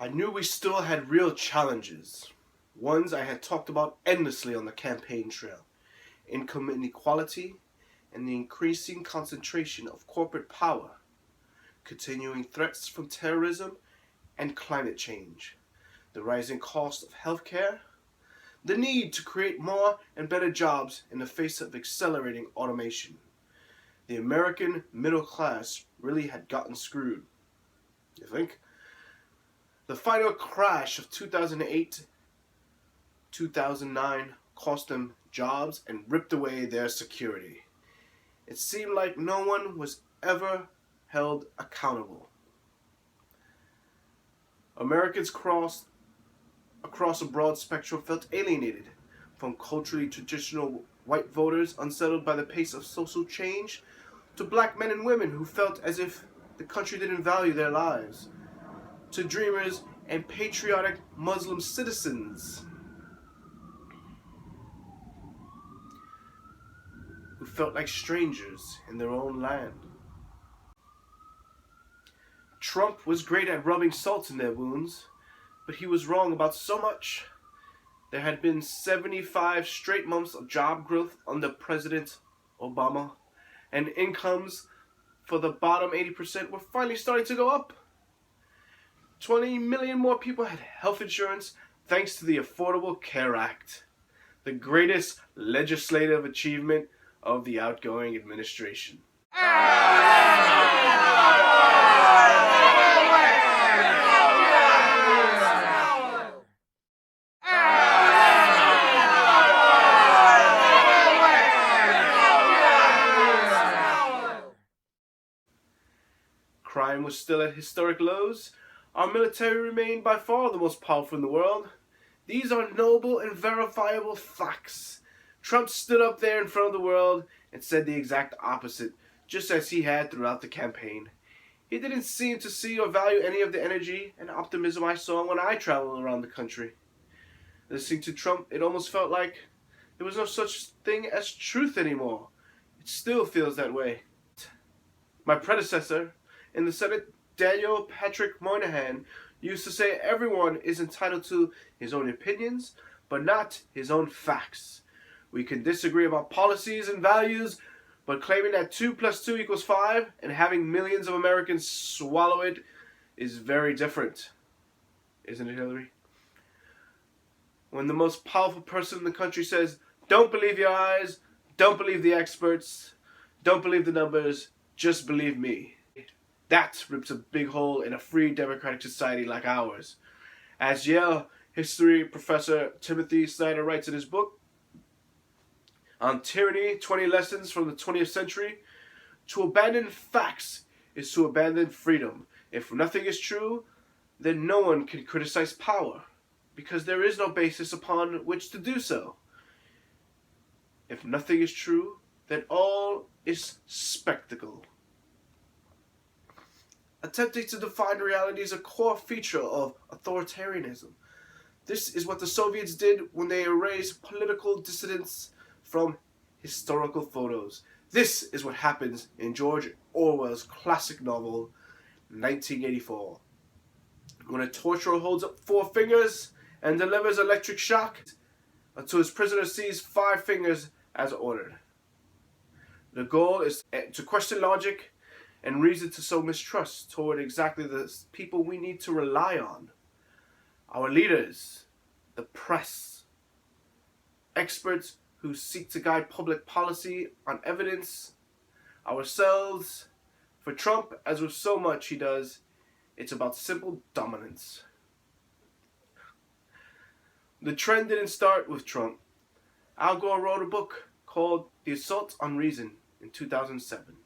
I knew we still had real challenges, ones I had talked about endlessly on the campaign trail: income inequality and the increasing concentration of corporate power, continuing threats from terrorism and climate change, the rising cost of healthcare, the need to create more and better jobs in the face of accelerating automation. The American middle class really had gotten screwed. You think? The final crash of 2008, 2009 cost them jobs and ripped away their security. It seemed like no one was ever held accountable. Americans across a broad spectrum felt alienated, from culturally traditional white voters unsettled by the pace of social change, to black men and women who felt as if the country didn't value their lives, to dreamers and patriotic Muslim citizens who felt like strangers in their own land. Trump was great at rubbing salt in their wounds, but he was wrong about so much. There had been 75 straight months of job growth under President Obama, and incomes for the bottom 80% were finally starting to go up. 20 million more people had health insurance thanks to the Affordable Care Act, the greatest legislative achievement of the outgoing administration. Crime was still at historic lows. Our military remained by far the most powerful in the world. These are noble and verifiable facts. Trump stood up there in front of the world and said the exact opposite, just as he had throughout the campaign. He didn't seem to see or value any of the energy and optimism I saw when I traveled around the country. Listening to Trump, it almost felt like there was no such thing as truth anymore. It still feels that way. My predecessor in the Senate, Daniel Patrick Moynihan, used to say everyone is entitled to his own opinions, but not his own facts. We can disagree about policies and values, but claiming that 2 + 2 = 5 and having millions of Americans swallow it is very different. Isn't it, Hillary? When the most powerful person in the country says, "Don't believe your eyes, don't believe the experts, don't believe the numbers, just believe me," that rips a big hole in a free democratic society like ours. As Yale history professor Timothy Snyder writes in his book on Tyranny, 20 Lessons from the 20th Century, to abandon facts is to abandon freedom. If nothing is true, then no one can criticize power, because there is no basis upon which to do so. If nothing is true, then all is spectacle. Attempting to define reality is a core feature of authoritarianism. This is what the Soviets did when they erased political dissidents from historical photos. This is what happens in George Orwell's classic novel, 1984. When a torturer holds up 4 fingers and delivers electric shock until his prisoner sees 5 fingers as ordered. The goal is to question logic and reason to sow mistrust toward exactly the people we need to rely on. Our leaders, the press, experts who seek to guide public policy on evidence, ourselves. For Trump, as with so much he does, it's about simple dominance. The trend didn't start with Trump. Al Gore wrote a book called The Assault on Reason in 2007.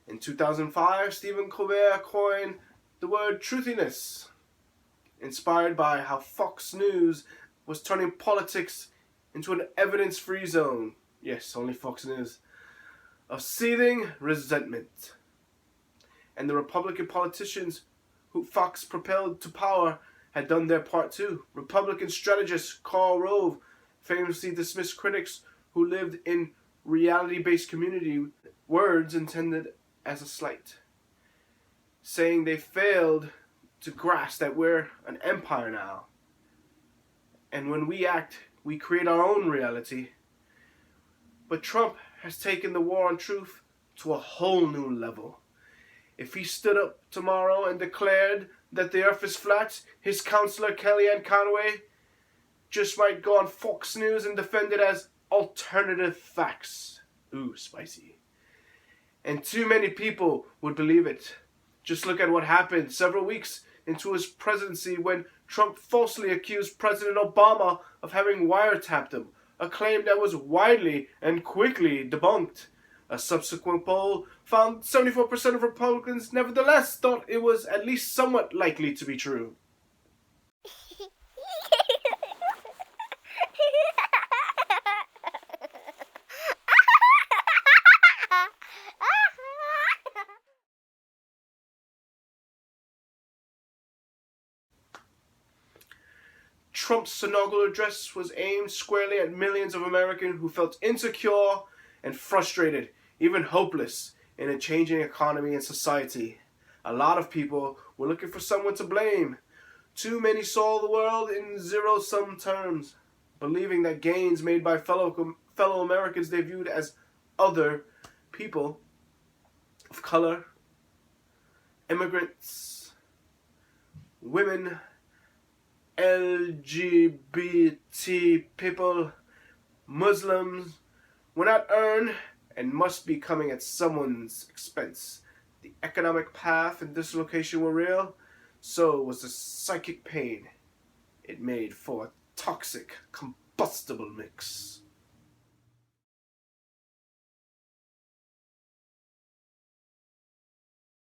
In 2005, Stephen Colbert coined the word truthiness, inspired by how Fox News was turning politics into an evidence-free zone. Yes, only Fox News. Of seething resentment. And the Republican politicians who Fox propelled to power had done their part too. Republican strategist Karl Rove famously dismissed critics who lived in reality-based community, words intended as a slight, saying they failed to grasp that we're an empire now. And when we act, we create our own reality. But Trump has taken the war on truth to a whole new level. If he stood up tomorrow and declared that the earth is flat, his counselor Kellyanne Conway just might go on Fox News and defend it as alternative facts. Ooh, spicy. And too many people would believe it. Just look at what happened several weeks into his presidency when Trump falsely accused President Obama of having wiretapped him, a claim that was widely and quickly debunked. A subsequent poll found 74% of Republicans nevertheless thought it was at least somewhat likely to be true. Trump's inaugural address was aimed squarely at millions of Americans who felt insecure and frustrated, even hopeless, in a changing economy and society. A lot of people were looking for someone to blame. Too many saw the world in zero-sum terms, believing that gains made by fellow Americans they viewed as other people of color, immigrants, women, LGBT people, Muslims, were not earned and must be coming at someone's expense. The economic path and dislocation were real, so was the psychic pain it made for a toxic, combustible mix.